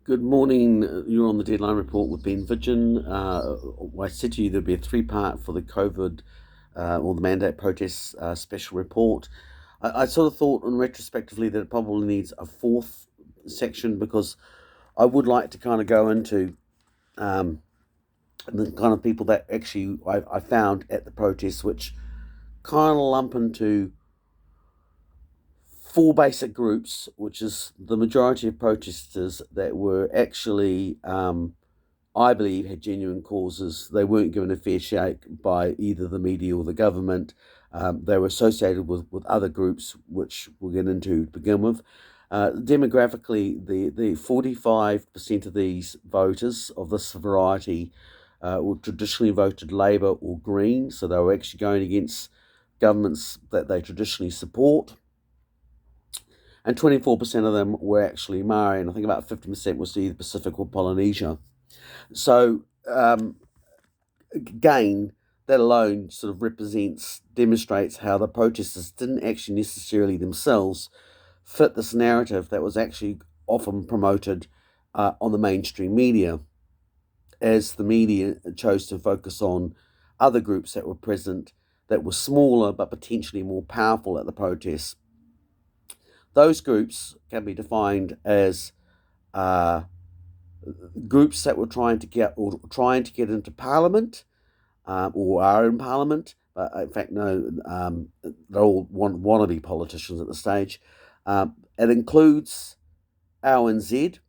Good morning. You're on the Deadline Report with Ben Vidgen. I said to you there'd be a three-part for the COVID or the mandate protests special report. I sort of thought, in retrospectively, that it probably needs a fourth section because I would like to kind of go into um, the kind of people that actually I found at the protests, which kind of lump into four basic groups, which is the majority of protesters that were actually I believe, had genuine causes. They weren't given a fair shake by either the media or the government. They were associated with other groups, which we'll get into to begin with. Demographically, the 45% of these voters of this variety were traditionally voted Labour or Green, so they were actually going against governments that they traditionally support. And 24% of them were actually Maori, and I think about 50% was either Pacific or Polynesia. So again, that alone sort of demonstrates how the protesters didn't actually necessarily themselves fit this narrative that was actually often promoted on the mainstream media, as the media chose to focus on other groups that were present that were smaller but potentially more powerful at the protests. Those groups can be defined as uh, groups that were trying to get into parliament or are in Parliament. But in fact, no, they're all wannabe politicians at the stage. It includes LNZ,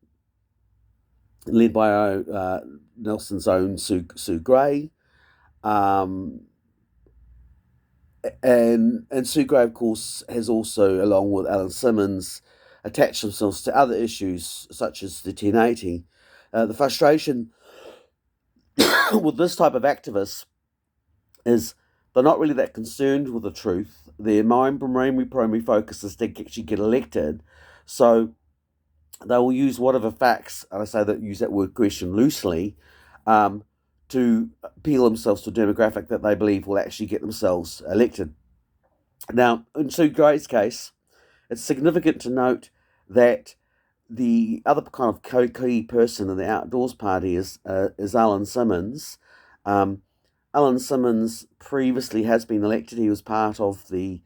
led by Nelson's own Sue Gray. Um, and Sue Gray, of course, has also, along with Alan Simmons, attached themselves to other issues such as the 1080. The frustration with this type of activists is they're not really that concerned with the truth. Their primary focus is to actually get elected. So they will use whatever facts, and I say that use that word question loosely, um, to appeal themselves to a demographic that they believe will actually get themselves elected. Now, in Sue Gray's case, it's significant to note that the other kind of key person in the outdoors party is Alan Simmons. Um, Alan Simmons previously has been elected. He was part of the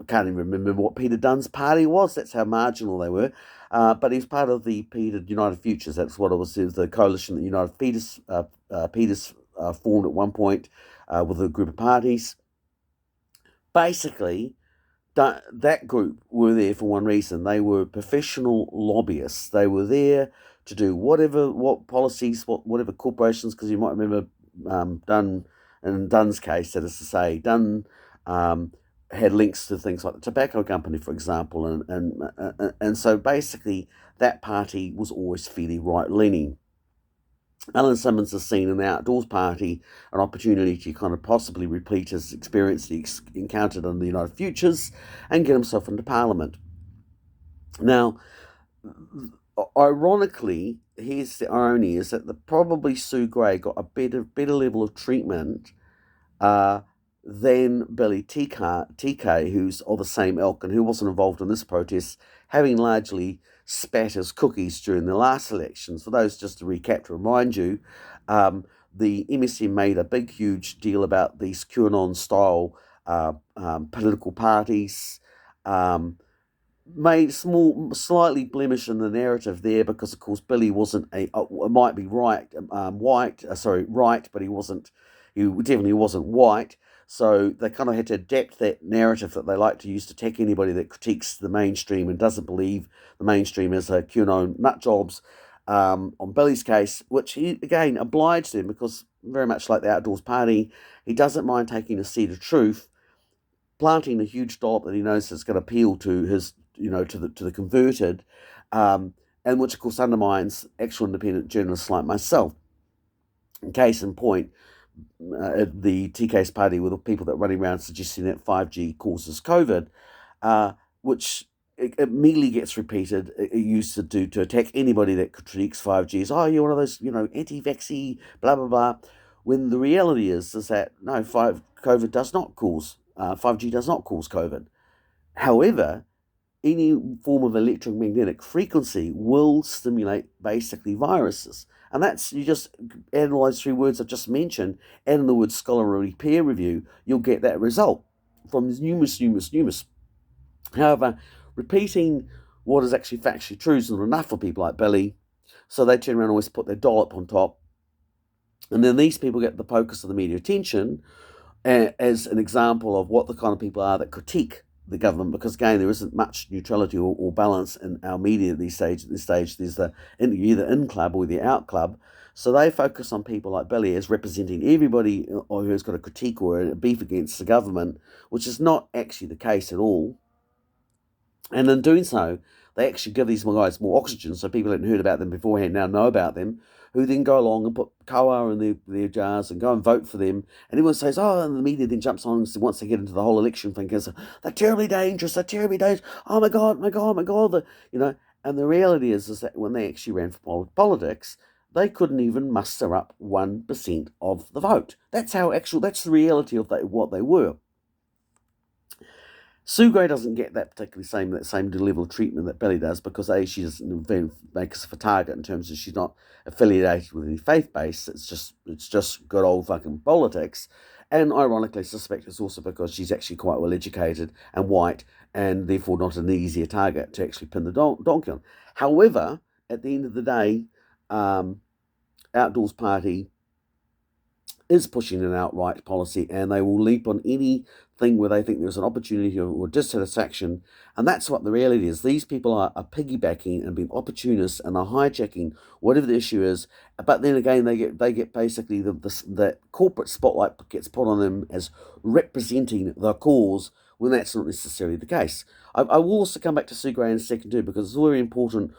I can't even remember what Peter Dunn's party was. That's how marginal they were. But he was part of the Peter United Futures. That's what it was. It was the coalition that Peters formed at one point with a group of parties. Basically, that group were there for one reason. They were professional lobbyists. They were there to do what policies, whatever corporations, because you might remember Dunn, in Dunn's case, that is to say, Dunn had links to things like the tobacco company, for example, and so basically that party was always fairly right leaning. Alan Simmons has seen in the outdoors party an opportunity to kind of possibly repeat his experience he encountered in the United Futures and get himself into Parliament. Now, ironically, here's the irony: is that probably Sue Gray got a better level of treatment uh, than Billy TK, who's of the same ilk and who wasn't involved in this protest, having largely spat his cookies during the last elections. For those, just to recap, to remind you, the MSM made a big, huge deal about these QAnon style political parties. Made slightly blemish in the narrative there because, of course, Billy wasn't might be right, right, but he wasn't. He definitely wasn't white. So they kind of had to adapt that narrative that they like to use to attack anybody that critiques the mainstream and doesn't believe the mainstream is a QAnon nut jobs. On Billy's case, which he again obliged him because, very much like the Outdoors Party, he doesn't mind taking a seed of truth, planting a huge dollop that he knows is going to appeal to his, to the converted, and which of course undermines actual independent journalists like myself. Case in point, the TK's party with the people that are running around suggesting that 5G causes COVID, which it immediately gets repeated. It used to do to attack anybody that contradicts 5G. Is, oh, you're one of those, anti-vaxxy, blah blah blah. When the reality is that no, COVID does not cause 5G does not cause COVID. However, any form of electromagnetic frequency will stimulate basically viruses. And that's, you just analyze 3 words I've just mentioned, and in the word scholarly peer review, you'll get that result from numerous. However, repeating what is actually factually true is not enough for people like Billy, so they turn around and always put their dollop on top. And then these people get the focus of the media attention as an example of what the kind of people are that critique the government, because again, there isn't much neutrality or balance in our media at this stage. There's the either in club or the out club. So they focus on people like Billy as representing everybody who has got a critique or a beef against the government, which is not actually the case at all. And in doing so, they actually give these guys more oxygen, so people hadn't heard about them beforehand now know about them, who then go along and put koa in their jars and go and vote for them. And everyone says, oh, and the media then jumps on once they get into the whole election thing, goes, they're terribly dangerous, oh my God, and the reality is that when they actually ran for politics, they couldn't even muster up 1% of the vote. That's the reality of what they were. Sue Gray doesn't get that same level of treatment that Billy does, because she doesn't make us a target in terms of she's not affiliated with any faith base. It's just good old fucking politics, and ironically, I suspect it's also because she's actually quite well educated and white, and therefore not an easier target to actually pin the donkey on. However, at the end of the day, Outdoors Party is pushing an outright policy, and they will leap on anything where they think there's an opportunity or dissatisfaction. And that's what the reality is. These people are piggybacking and being opportunists, and are hijacking whatever the issue is. But then again, they get basically the corporate spotlight gets put on them as representing the cause, when that's not necessarily the case. I will also come back to Sue Gray in a second too, because it's very important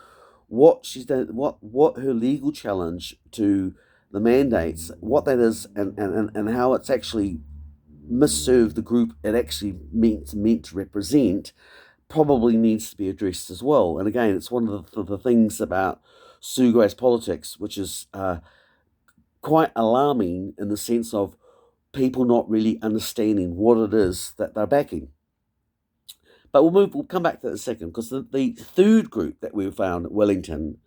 what she's done, what her legal challenge to the mandates, what that is, and how it's actually misserved the group it actually meant to represent, probably needs to be addressed as well. And again, it's one of the things about Sue Gray's politics, which is quite alarming, in the sense of people not really understanding what it is that they're backing. But we'll come back to that in a second, because the third group that we found at Wellington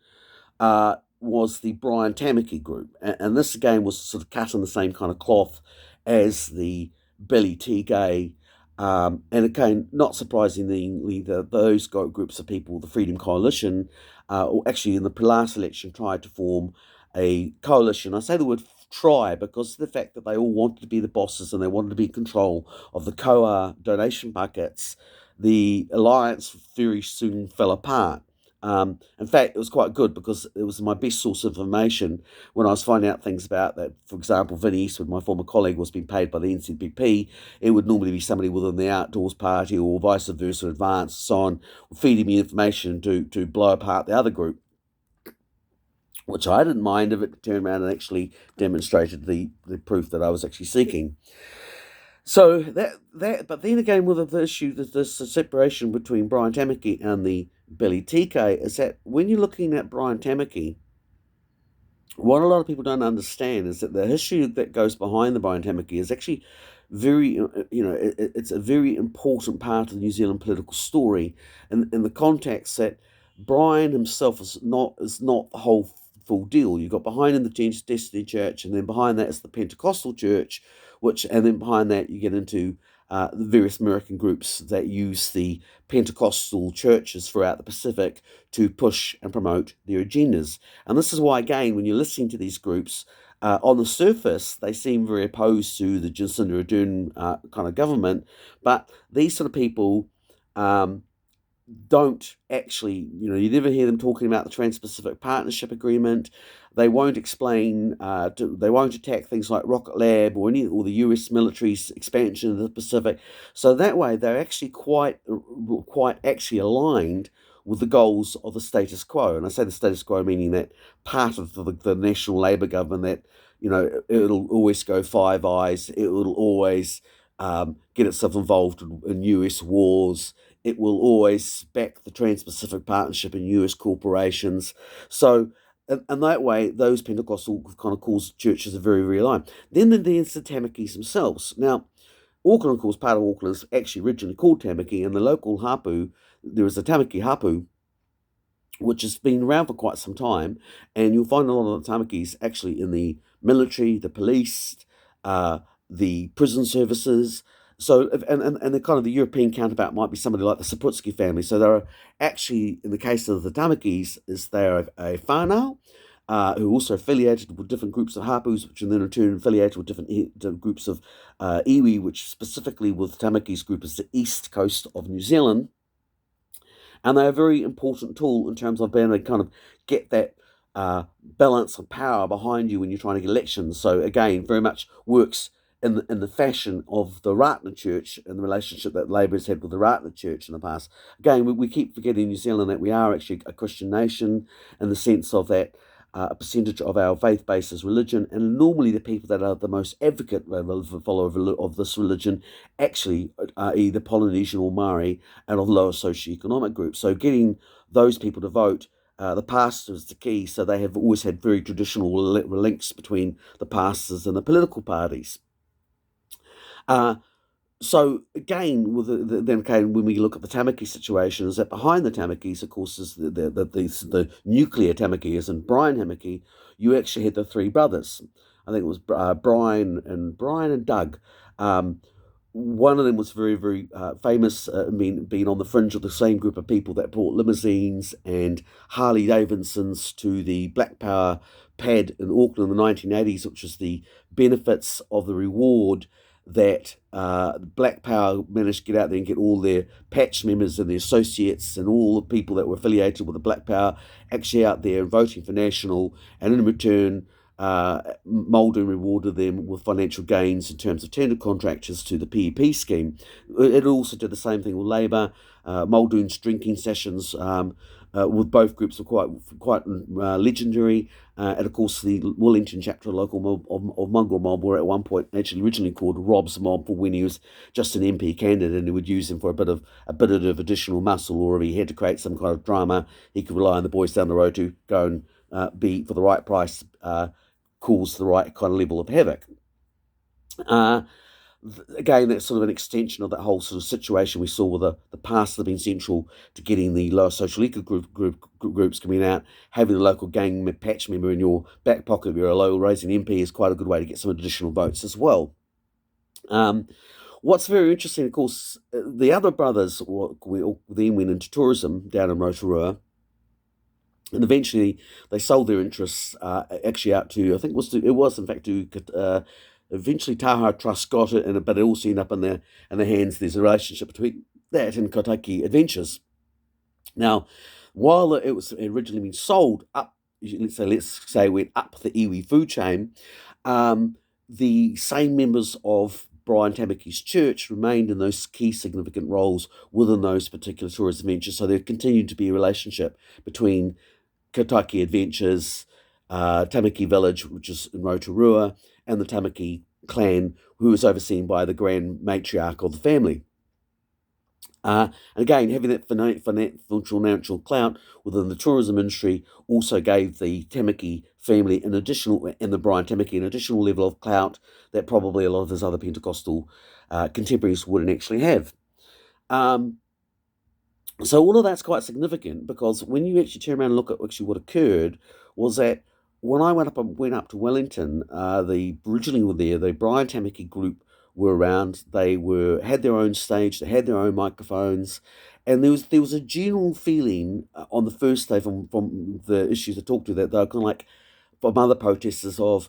was the Brian Tamaki group. And this again was sort of cut in the same kind of cloth as the Billy T. Gay. And again, not surprisingly, those groups of people, the Freedom Coalition, or actually in the last election tried to form a coalition. I say the word try because of the fact that they all wanted to be the bosses, and they wanted to be in control of the COA donation buckets. The alliance very soon fell apart. In fact, it was quite good, because it was my best source of information when I was finding out things about that. For example, Vinnie Eastwood, my former colleague, was being paid by the NCPP. It would normally be somebody within the Outdoors Party, or vice versa, Advance, so on, feeding me information to blow apart the other group, which I didn't mind if it turned around and actually demonstrated the proof that I was actually seeking. So but then again, with the issue, the separation between Brian Tamaki and the Billy TK, is that when you're looking at Brian Tamaki, what a lot of people don't understand is that the history that goes behind the Brian Tamaki is actually very, it's a very important part of the New Zealand political story, in the context that Brian himself is not the whole full deal. You've got behind him the Destiny Church, and then behind that is the Pentecostal Church, and then behind that you get into the various American groups that use the Pentecostal churches throughout the Pacific to push and promote their agendas. And this is why, again, when you're listening to these groups, on the surface, they seem very opposed to the Jacinda Ardern kind of government, but these sort of people don't actually, you never hear them talking about the Trans-Pacific Partnership Agreement. They won't explain, they won't attack things like Rocket Lab or the US military's expansion of the Pacific. So that way, they're actually quite actually aligned with the goals of the status quo. And I say the status quo meaning that part of the National Labour government that, it'll always go Five Eyes, it will always get itself involved in US wars, it will always back the Trans-Pacific Partnership and US corporations. So, and that way, those Pentecostal kind of cause churches are very, very aligned. Then there's the Tamakis themselves. Now, Auckland, of course, part of Auckland is actually originally called Tamaki, and the local hapu, there is a Tamaki Hapu, which has been around for quite some time, and you'll find a lot of the Tamakis actually in the military, the police, uh, the prison services. So, and the kind of the European counterpart might be somebody like the Saputsky family. So there are actually, in the case of the Tamakis, is there a whānau, who are also affiliated with different groups of Hapus, which are then in turn affiliated with different groups of iwi, which specifically with Tamaki's group is the east coast of New Zealand. And they're a very important tool in terms of being able to kind of get that balance of power behind you when you're trying to get elections. So again, very much works in the fashion of the Ratana Church and the relationship that Labour has had with the Ratana Church in the past. Again, we keep forgetting in New Zealand that we are actually a Christian nation in the sense of that a percentage of our faith base is religion, and normally the people that are the most advocate follower of this religion actually are either Polynesian or Maori and of lower socioeconomic groups. So getting those people to vote, the pastor is the key. So they have always had very traditional links between the pastors and the political parties. Uh, so again, then again, when we look at the Tamaki situation, is that behind the Tamakis, of course, is the nuclear Tamaki, as in Brian Tamaki. You actually had the three brothers. I think it was Brian and Doug. One of them was very, very famous, being on the fringe of the same group of people that brought limousines and Harley Davidsons to the Black Power pad in Auckland in the 1980s, which was the benefits of the reward that Black Power managed to get out there and get all their patch members and their associates and all the people that were affiliated with the Black Power actually out there voting for National, and in return, Muldoon rewarded them with financial gains in terms of tender contractors to the PEP scheme. It also did the same thing with Labour. Muldoon's drinking sessions with both groups were quite legendary. And of course, the Wellington chapter, local mob of mongrel mob, were at one point actually originally called Rob's Mob for when he was just an MP candidate, and he would use him for a bit of additional muscle, or if he had to create some kind of drama, he could rely on the boys down the road to go and be for the right price, cause the right kind of level of havoc. Again, that's sort of an extension of that whole sort of situation we saw with the pastor being central to getting the lower social groups coming out. Having the local gang patch member in your back pocket if you're a low raising MP is quite a good way to get some additional votes as well. What's very interesting, of course, the other brothers then went into tourism down in Rotorua. And eventually, they sold their interests actually out to, I think it was in fact to eventually Taha Trust got it, but it also ended up in the hands. There's a relationship between that and Kotaki Adventures. Now, while it was originally been sold up, let's say went up the iwi food chain, the same members of Brian Tamaki's church remained in those key significant roles within those particular tourist adventures. So there continued to be a relationship between Kotaki Adventures, Tamaki Village, which is in Rotorua, and the Tamaki clan, who was overseen by the grand matriarch of the family. And again, having that financial clout within the tourism industry also gave the Tamaki family and the Brian Tamaki an additional level of clout that probably a lot of his other Pentecostal contemporaries wouldn't actually have. So all of that's quite significant, because when you actually turn around and look at actually what occurred, was that when I went up to Wellington, originally were there, the Brian Tamaki group were around. They had their own stage, they had their own microphones, and there was a general feeling on the first day from the issues I talked to, that they were kind of like, from other protesters, of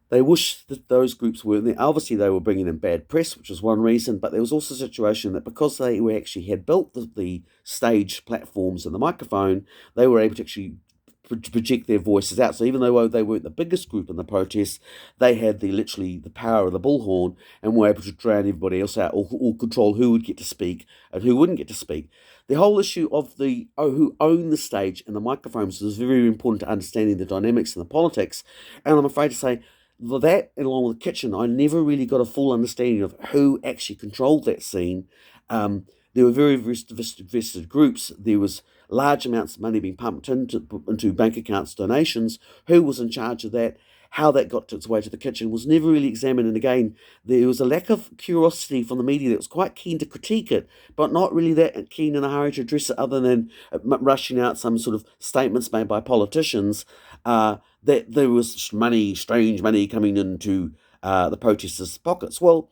they wish that those groups weren't there. Obviously, they were bringing in bad press, which was one reason, but there was also a situation that because they actually had built the stage platforms and the microphone, they were able to actually project their voices out. So even though they weren't the biggest group in the protest, they had literally the power of the bullhorn and were able to drown everybody else out, or control who would get to speak and who wouldn't get to speak. The whole issue of who owned the stage and the microphones was very important to understanding the dynamics and the politics. And I'm afraid to say, that, along with the kitchen, I never really got a full understanding of who actually controlled that scene. There were very vested groups. There was large amounts of money being pumped into bank accounts, donations. Who was in charge of that? how that got its way to the kitchen was never really examined. And again, there was a lack of curiosity from the media that was quite keen to critique it, but not really that keen in a hurry to address it, other than rushing out some sort of statements made by politicians that there was money, strange money, coming into the protesters' pockets. Well,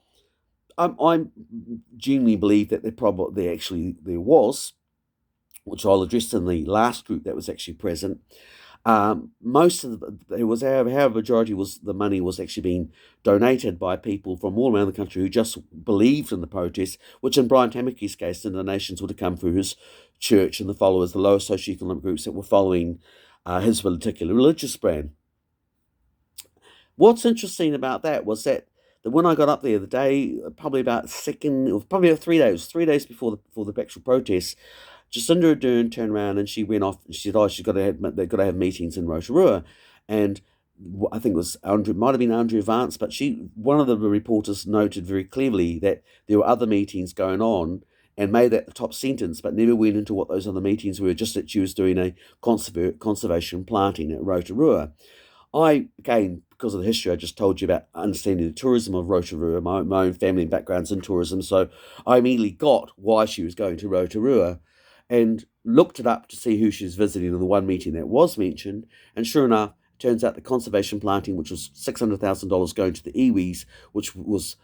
I genuinely believe that there was, which I'll address in the last group that was actually present. Most of it was, however, majority was the money was actually being donated by people from all around the country who just believed in the protest, which in Brian Tamaki's case, the donations would have come through his church and the followers, the lower socioeconomic groups that were following his particular religious brand. What's interesting about that was that when I got up there the day, probably about 3 days before the actual protest, Jacinda Ardern turned around and she went off and she said, "Oh, they've got to have meetings in Rotorua," and I think it was Andrew, might have been Andrea Vance, but one of the reporters noted very clearly that there were other meetings going on and made that the top sentence, but never went into what those other meetings were. Just that she was doing a conservation planting at Rotorua. Again, because of the history I just told you about understanding the tourism of Rotorua, my own family background's in tourism, so I immediately got why she was going to Rotorua and looked it up to see who she was visiting in the one meeting that was mentioned. And sure enough, it turns out the conservation planting, which was $600,000 going to the iwis, which was,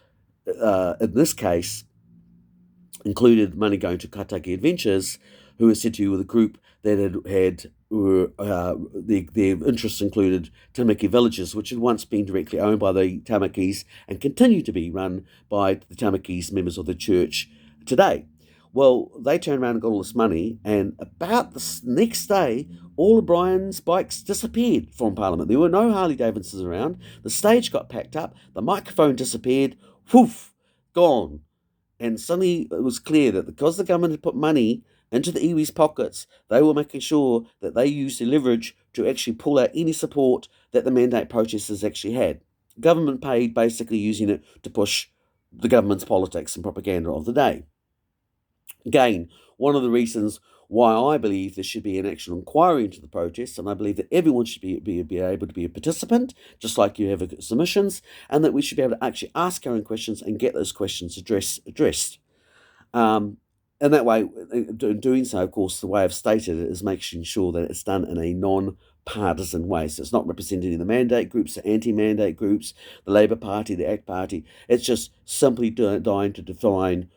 in this case, included money going to Kataki Adventures, who was said to be with a group that had their interests included Tamaki villages, which had once been directly owned by the Tamakis and continue to be run by the Tamakis, members of the church today. Well, they turned around and got all this money, and about the next day, all of Brian's bikes disappeared from Parliament. There were no Harley Davidsons around. The stage got packed up. The microphone disappeared. Whoof, gone. And suddenly it was clear that because the government had put money into the iwi's pockets, they were making sure that they used the leverage to actually pull out any support that the mandate protesters actually had. Government paid, basically using it to push the government's politics and propaganda of the day. Again, one of the reasons why I believe there should be an actual inquiry into the protests, and I believe that everyone should be able to be a participant, just like you have submissions, and that we should be able to actually ask our own questions and get those questions addressed. And that way, in doing so, of course, the way I've stated it is making sure that it's done in a non-partisan way. So it's not representing the mandate groups, the anti-mandate groups, the Labour Party, the ACT Party. It's just simply dying to define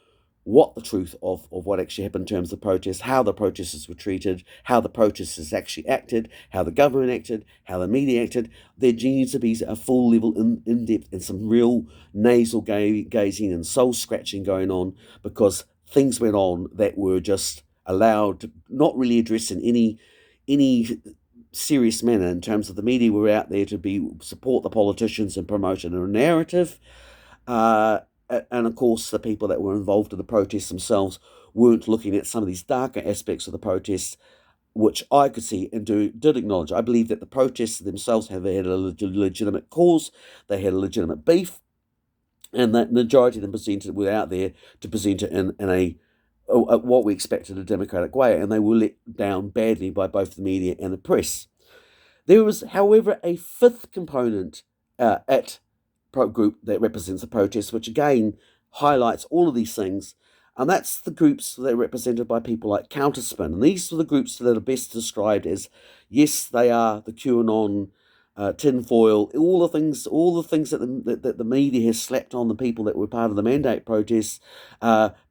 what the truth of what actually happened in terms of the protests, how the protesters were treated, how the protesters actually acted, how the government acted, how the media acted. There needs to be a full level in-depth and some real nasal gazing and soul scratching going on, because things went on that were just allowed to not really address in any serious manner, in terms of the media were out there to support the politicians and promote a narrative. And of course, the people that were involved in the protests themselves weren't looking at some of these darker aspects of the protests, which I could see and did acknowledge. I believe that the protests themselves had a legitimate cause, they had a legitimate beef, and that the majority of them were out there to present it in a what we expected a democratic way, and they were let down badly by both the media and the press. There was, however, a fifth component at group that represents the protest, which again highlights all of these things, and that's the groups that are represented by people like Counterspin. And these are the groups that are best described as, yes, they are the QAnon, tinfoil, all the things that the media has slapped on the people that were part of the mandate protests.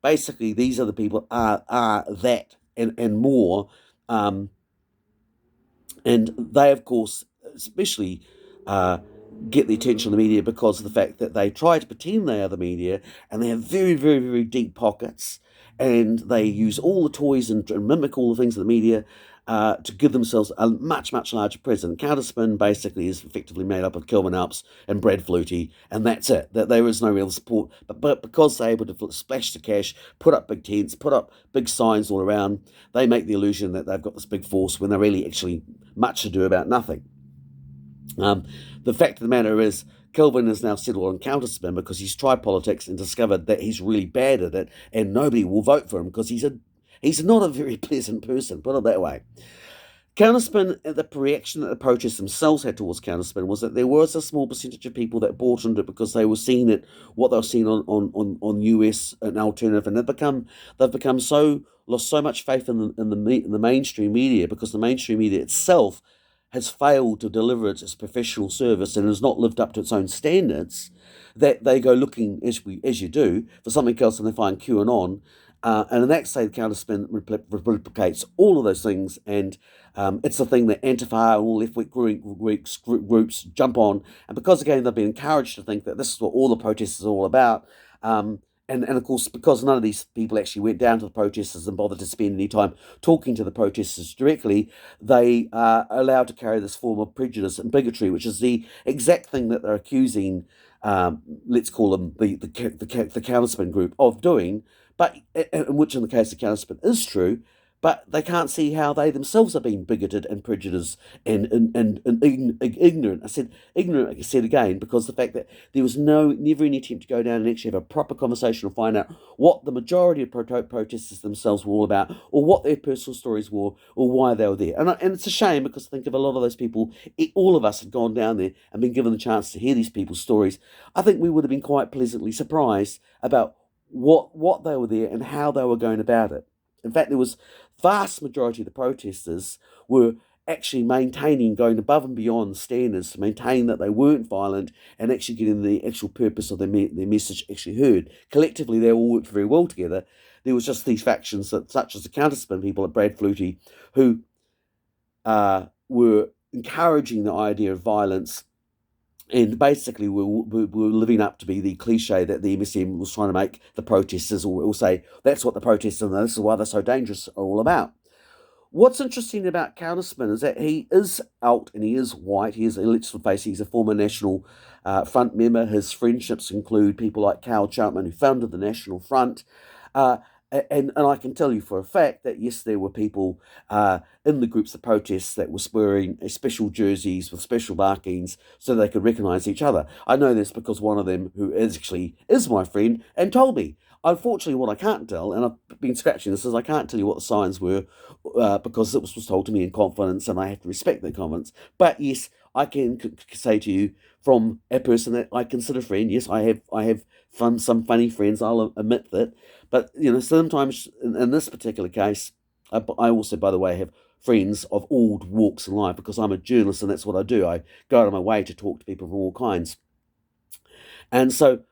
Basically, these are the people are that and more, and they, of course, especially get the attention of the media because of the fact that they try to pretend they are the media, and they have very, very, very deep pockets, and they use all the toys and mimic all the things of the media to give themselves a much, much larger presence. Counterspin basically is effectively made up of Kelvin Alps and Brad Flutie, and that's it. That there is no real support, but because they're able to splash the cash, put up big tents, put up big signs all around, they make the illusion that they've got this big force when they're really actually much to do about nothing. The fact of the matter is, Kelvin has now settled on Counterspin because he's tried politics and discovered that he's really bad at it, and nobody will vote for him because he's not a very pleasant person, put it that way. Counterspin, the reaction that the protests themselves had towards counterspin was that there was a small percentage of people that bought into it because they were seeing it, what they were seeing on US an alternative, and they've become so lost so much faith in the mainstream media because the mainstream media itself has failed to deliver its professional service and has not lived up to its own standards, that they go looking, as you do, for something else, and they find QAnon. And the next day, the counterspin replicates all of those things, and it's the thing that Antifa and all left-wing groups jump on. And because, again, they've been encouraged to think that this is what all the protests are all about, and of course, because none of these people actually went down to the protesters and bothered to spend any time talking to the protesters directly, they are allowed to carry this form of prejudice and bigotry, which is the exact thing that they're accusing, let's call them the counterspin group, of doing, but which in the case of counterspin is true, but they can't see how they themselves are being bigoted and prejudiced and ignorant. I said ignorant, I said again, because the fact that there was never any attempt to go down and actually have a proper conversation and find out what the majority of protesters themselves were all about, or what their personal stories were, or why they were there. And it's a shame, because I think if a lot of those people, all of us, had gone down there and been given the chance to hear these people's stories, I think we would have been quite pleasantly surprised about what they were there and how they were going about it. In fact, there was vast majority of the protesters were actually maintaining, going above and beyond standards to maintain that they weren't violent and actually getting the actual purpose of their message actually heard. Collectively, they all worked very well together. There was just these factions, such as the counterspin people at Brad Flutie, who were encouraging the idea of violence, and basically we're living up to be the cliche that the MSM was trying to make the protesters, or say that's what the protesters, and this is why they're so dangerous, are all about. What's interesting about Counterspin is that he is out and he is white. He is, let's face it, he's a former National Front member. His friendships include people like Cal Chapman, who founded the National Front. Uh, and I can tell you for a fact that, yes, there were people in the groups of protests that were wearing special jerseys with special markings so they could recognise each other. I know this because one of them, who actually is my friend, and told me. Unfortunately, what I can't tell, and I've been scratching this, is I can't tell you what the signs were because it was told to me in confidence, and I have to respect that confidence. But yes, I can say to you, from a person that I consider friend, yes, I have some funny friends. I'll admit that, but sometimes in this particular case, I also, by the way, have friends of all walks in life, because I'm a journalist and that's what I do. I go out of my way to talk to people from all kinds, and so.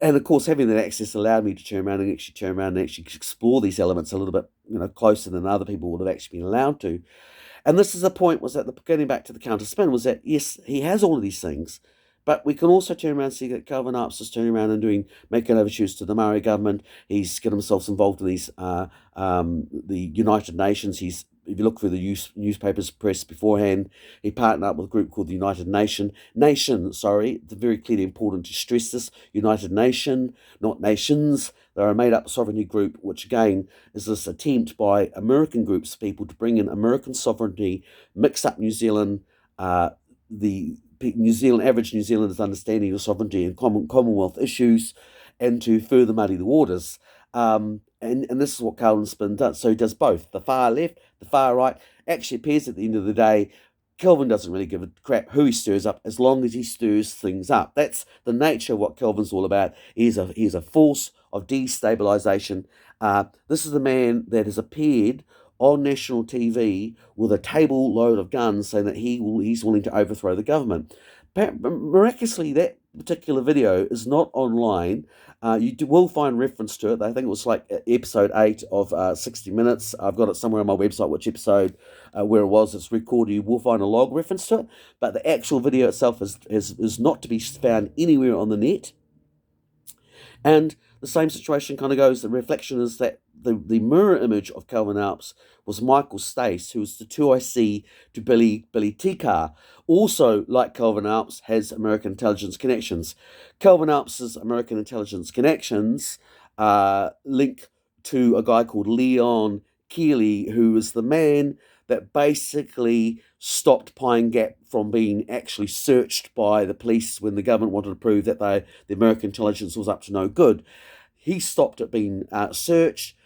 And of course, having that access allowed me to turn around and actually explore these elements a little bit, closer than other people would have actually been allowed to. And this is the point, was that getting back to the counter spin, was that, yes, he has all of these things, but we can also turn around and see that Calvin Arps is turning around and making overtures to the Maori government. He's getting himself involved in the United Nations. If you look through the newspapers press beforehand, he partnered up with a group called the Nation. Sorry, it's very clearly important to stress this. United Nation, not nations. They're a made-up sovereignty group, which again is this attempt by American groups, people, to bring in American sovereignty, mix up New Zealand, the average New Zealander's understanding of sovereignty and Commonwealth issues, and to further muddy the waters. And this is what Carlin Spin does. So he does both. The far left, the far right. Actually appears at the end of the day, Kelvin doesn't really give a crap who he stirs up, as long as he stirs things up. That's the nature of what Kelvin's all about. He's a force of destabilisation. This is the man that has appeared on national TV with a table load of guns, saying that he's willing to overthrow the government. Miraculously, that particular video is not online. Will find reference to it. I think it was like episode 8 of 60 Minutes. I've got it somewhere on my website, which episode, where it was. It's recorded. You will find a log reference to it. But the actual video itself is not to be found anywhere on the net. And the same situation kind of goes, the reflection is that the mirror image of Calvin Alps was Michael Stace, who was the 2IC to Billy Tikar. Also, like Calvin Alps, has American intelligence connections. Calvin Alps's American intelligence connections link to a guy called Leon Keeley, who was the man that basically stopped Pine Gap from being actually searched by the police when the government wanted to prove that the American intelligence was up to no good. He stopped it being searched.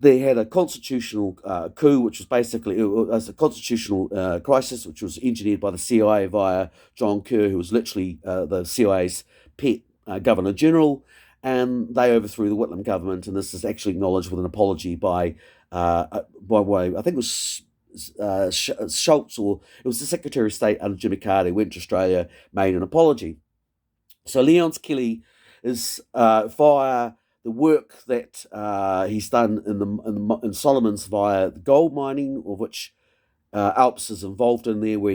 They had a constitutional coup, which was basically a constitutional crisis, which was engineered by the CIA via John Kerr, who was literally the CIA's pet governor general, and they overthrew the Whitlam government. And this is actually acknowledged with an apology by way, I think it was Schultz, or it was the Secretary of State under Jimmy Carter, who went to Australia, made an apology. So Leon Kelly is via the work that he's done in Solomon's via the gold mining, of which Alps is involved in there, where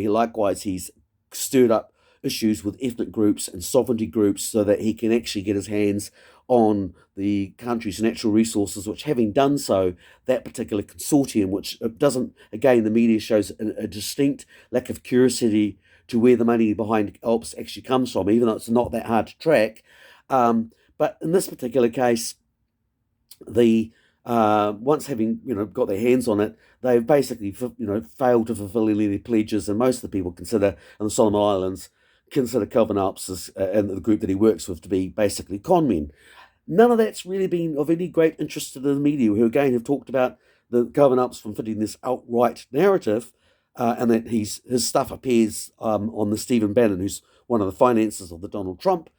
he's stirred up issues with ethnic groups and sovereignty groups so that he can actually get his hands on the country's natural resources, which, having done so, that particular consortium, which doesn't, again, the media shows a distinct lack of curiosity to where the money behind Alps actually comes from, even though it's not that hard to track. But in this particular case, the once having got their hands on it, they've basically failed to fulfil any of their pledges, and most of the people consider in the Solomon Islands consider Calvin Alps and the group that he works with to be basically con men. None of that's really been of any great interest to the media, who again have talked about the Calvin Alps from fitting this outright narrative, and that his stuff appears on the Stephen Bannon, who's one of the financiers of the Donald Trump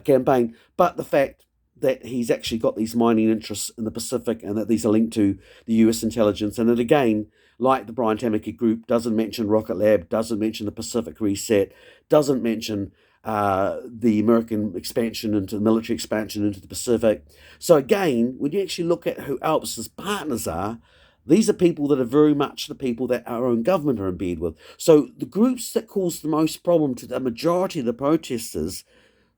campaign, but the fact that he's actually got these mining interests in the Pacific and that these are linked to the US intelligence. And it again, like the Brian Tamaki group, doesn't mention Rocket Lab, doesn't mention the Pacific Reset, doesn't mention the American expansion into the military expansion into the Pacific. So again, when you actually look at who Alps's partners are, these are people that are very much the people that our own government are in bed with. So the groups that cause the most problem to the majority of the protesters,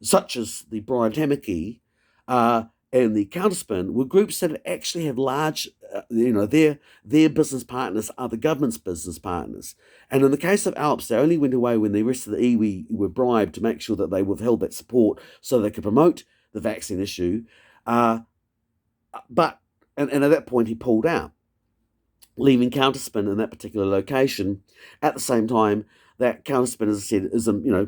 such as the Brian Tamaki, and the Counterspin, were groups that actually have large, their business partners are the government's business partners. And in the case of Alps, they only went away when the rest of the iwi were bribed to make sure that they withheld that support so they could promote the vaccine issue. But at that point, he pulled out, leaving Counterspin in that particular location. At the same time, that Counterspin, as I said, is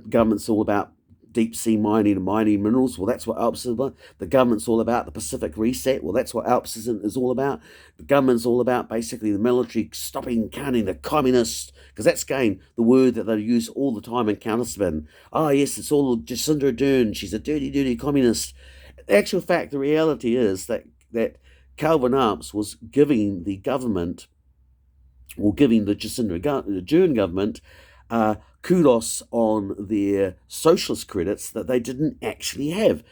government's all about deep sea mining and mining minerals. Well, that's what Alps is about. The government's all about the Pacific Reset. Well, that's what Alps is all about. The government's all about basically the military stopping, counting the communists, because that's, again, the word that they use all the time in Counterspin. Oh, yes, it's all Jacinda Ardern. She's a dirty, dirty communist. The actual fact, the reality is that Calvin Alps was giving the government, or giving the Jacinda Ardern government, kudos on their socialist credits that they didn't actually have.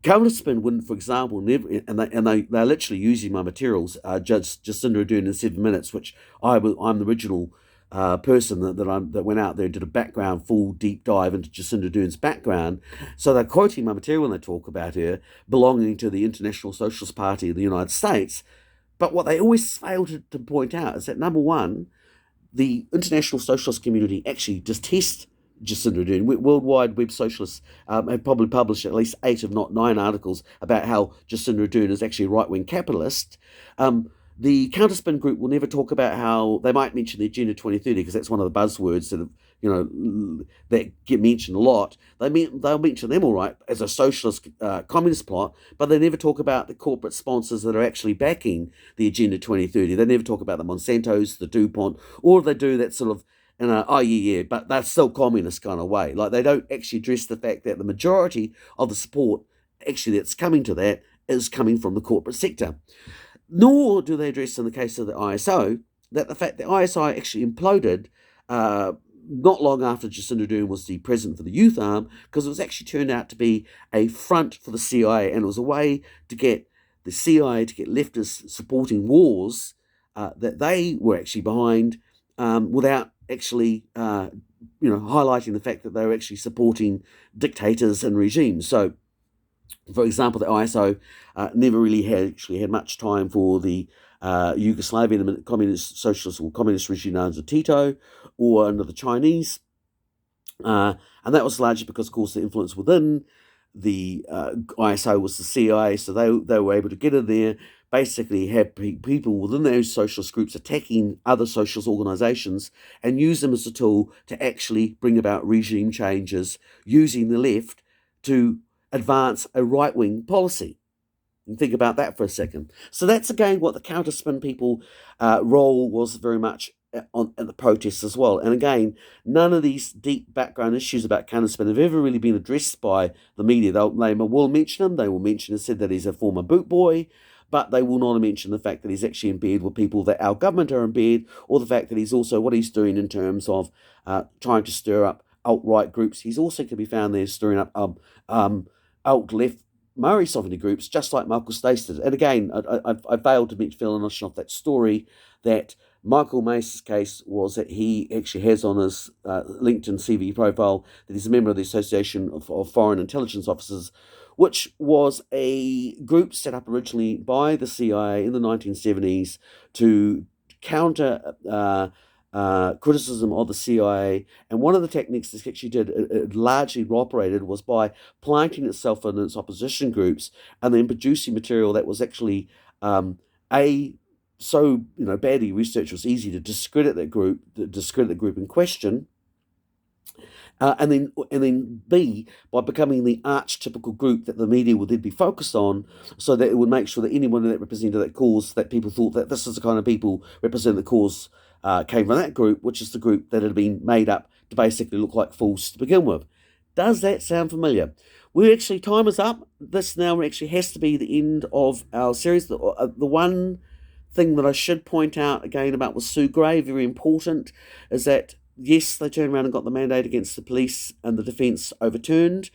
Counterspin wouldn't, for example, never, and they're literally using my materials, Jacinda Ardern in 7 minutes, which I'm the original person that went out there and did a full deep dive into Jacinda Ardern's background. So they're quoting my material when they talk about her belonging to the International Socialist Party of the United States. But what they always fail to point out is that, number one, the international socialist community actually detests Jacinda Ardern. Worldwide Web Socialists have probably published at least 8, if not 9, articles about how Jacinda Ardern is actually a right-wing capitalist. The Counterspin group will never talk about how they might mention the Agenda 2030, because that's one of the buzzwords that that get mentioned a lot. They'll mention them all right as a socialist communist plot, but they never talk about the corporate sponsors that are actually backing the Agenda 2030. They never talk about the Monsantos, the DuPont, or they do that sort of in a, oh yeah, but that's still communist kind of way. Like, they don't actually address the fact that the majority of the support actually that's coming to that is coming from the corporate sector. Nor do they address, in the case of the ISO, that the fact that ISI actually imploded not long after Jacinda Ardern was the president for the youth arm, because it was actually turned out to be a front for the CIA, and it was a way to get the CIA to get leftists supporting wars that they were actually behind, without actually highlighting the fact that they were actually supporting dictators and regimes. So, for example, the ISO never really had much time for the Yugoslavian communist socialist or communist regime under Tito or under the Chinese, and that was largely because, of course, the influence within the ISO was the CIA, so they were able to get in there, basically have people within those socialist groups attacking other socialist organisations and use them as a tool to actually bring about regime changes using the left to advance a right-wing policy. And think about that for a second. So that's again what the counterspin people role was very much at the protests as well. And again, none of these deep background issues about counterspin have ever really been addressed by the media. They will mention him. They will mention and said that he's a former boot boy, but they will not mention the fact that he's actually in bed with people that our government are in bed, or the fact that he's also what he's doing in terms of trying to stir up alt-right groups. He's also can be found there stirring up alt-left Maori sovereignty groups, just like Michael Stace did. And again, I failed to meet Phil and off that story that Michael Mace's case was that he actually has on his LinkedIn CV profile that he's a member of the Association of Foreign Intelligence Officers, which was a group set up originally by the CIA in the 1970s to counter criticism of the CIA. And one of the techniques this actually did, it largely operated, was by planting itself in its opposition groups and then producing material that was actually so badly researched, it was easy to discredit the group in question. And then B, by becoming the archetypical group that the media would then be focused on, so that it would make sure that anyone that represented that cause, that people thought that this is the kind of people representing the cause, came from that group, which is the group that had been made up to basically look like fools to begin with. Does that sound familiar? Time is up. This now actually has to be the end of our series. The one thing that I should point out again about with Sue Gray, very important, is that yes, they turned around and got the mandate against the police and the defence overturned.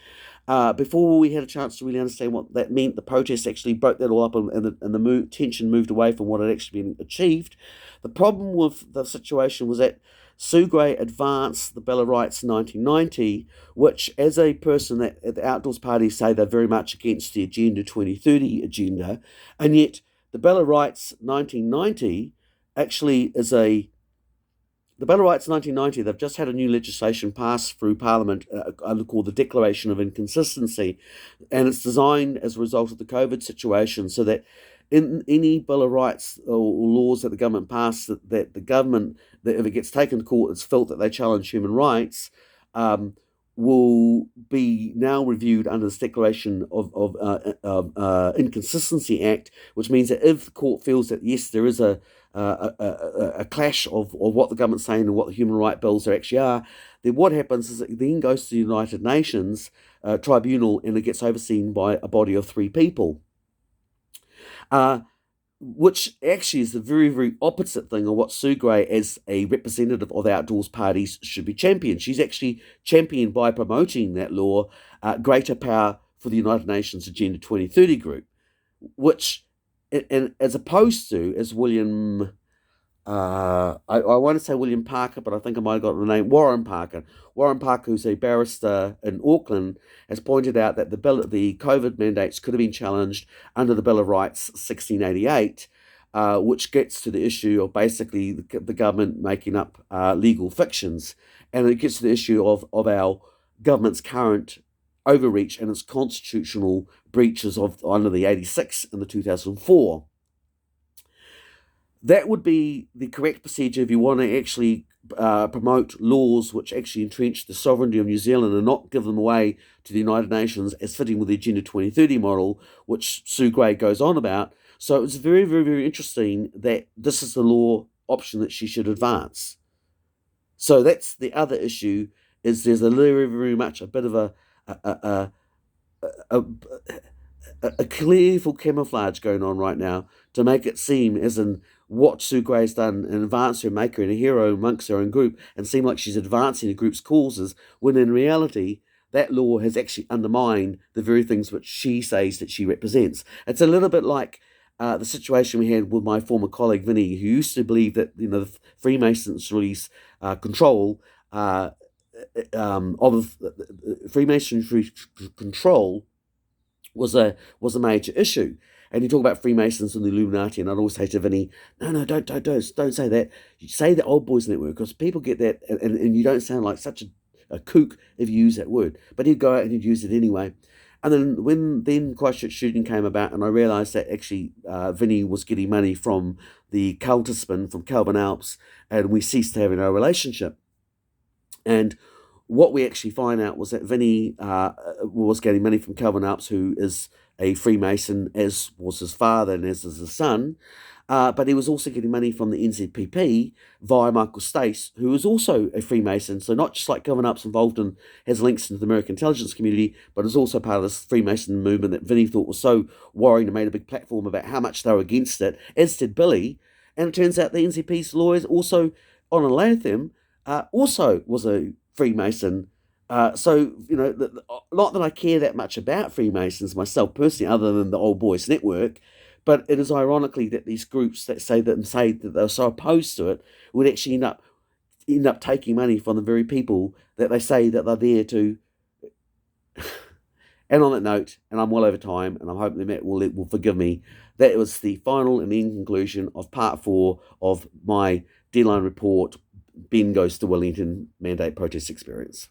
Before we had a chance to really understand what that meant, the protests actually broke that all up, and the tension moved away from what had actually been achieved. The problem with the situation was that Sue Gray advanced the Bill of Rights in 1990, which, as a person that at the Outdoors Party say they're very much against the Agenda 2030 agenda, and yet the Bill of Rights 1990 actually is the Bill of Rights 1990, they've just had a new legislation passed through Parliament called the Declaration of Inconsistency, and it's designed as a result of the COVID situation so that in any Bill of Rights or laws that the government passes, that the government, that if it gets taken to court, it's felt that they challenge human rights, will be now reviewed under this Declaration of Inconsistency Act, which means that if the court feels that, yes, there is a clash of what the government's saying and what the human rights bills actually are, then what happens is it then goes to the United Nations tribunal, and it gets overseen by a body of 3 people. Which actually is the very, very opposite thing of what Sue Gray, as a representative of outdoors parties, should be championed. She's actually championed by promoting that law, greater power for the United Nations Agenda 2030 group, which, and as opposed to, as William, I want to say William Parker, but I think I might have got the name, Warren Parker. Warren Parker, who's a barrister in Auckland, has pointed out that the COVID mandates could have been challenged under the Bill of Rights 1688, which gets to the issue of basically the government making up legal fictions. And it gets to the issue of our government's current overreach and its constitutional breaches of under the 86 and the 2004. That would be the correct procedure if you want to actually promote laws which actually entrench the sovereignty of New Zealand and not give them away to the United Nations as fitting with the Agenda 2030 model, which Sue Gray goes on about. So it's very, very, very interesting that this is the law option that she should advance. So that's the other issue, is there's a very, very much a bit of a clearful camouflage going on right now to make it seem as in what Sue Gray's done and advance her, make her a hero amongst her own group and seem like she's advancing the group's causes, when in reality that law has actually undermined the very things which she says that she represents. It's a little bit like the situation we had with my former colleague Vinny, who used to believe that the Freemasons release control of Freemasonry control was a major issue. And you talk about Freemasons and the Illuminati, and I'd always say to Vinny, no, don't say that. You say the Old Boys Network, because people get that, and you don't sound like such a kook if you use that word. But he'd go out and he'd use it anyway. And then when Christchurch shooting came about, and I realised that actually Vinny was getting money from the counterspin from Calvin Alps, and we ceased having our relationship. And what we actually find out was that Vinny was getting money from Calvin Alps, who is a Freemason, as was his father and as is his son. But he was also getting money from the NZPP via Michael Stace, who was also a Freemason. So not just like Governor Up's involved and has links into the American intelligence community, but is also part of this Freemason movement that Vinny thought was so worrying and made a big platform about how much they were against it, as did Billy. And it turns out the NZP's lawyers also, on a Latham, also was a Freemason. So, not that I care that much about Freemasons myself personally, other than the Old Boys Network, but it is ironically that these groups that say that they're so opposed to it would actually end up taking money from the very people that they say that they're there to. And on that note, and I'm well over time, and I'm hoping Matt will forgive me, that was the final and end conclusion of part 4 of my Deadline Report, Ben Goes to Wellington Mandate Protest Experience.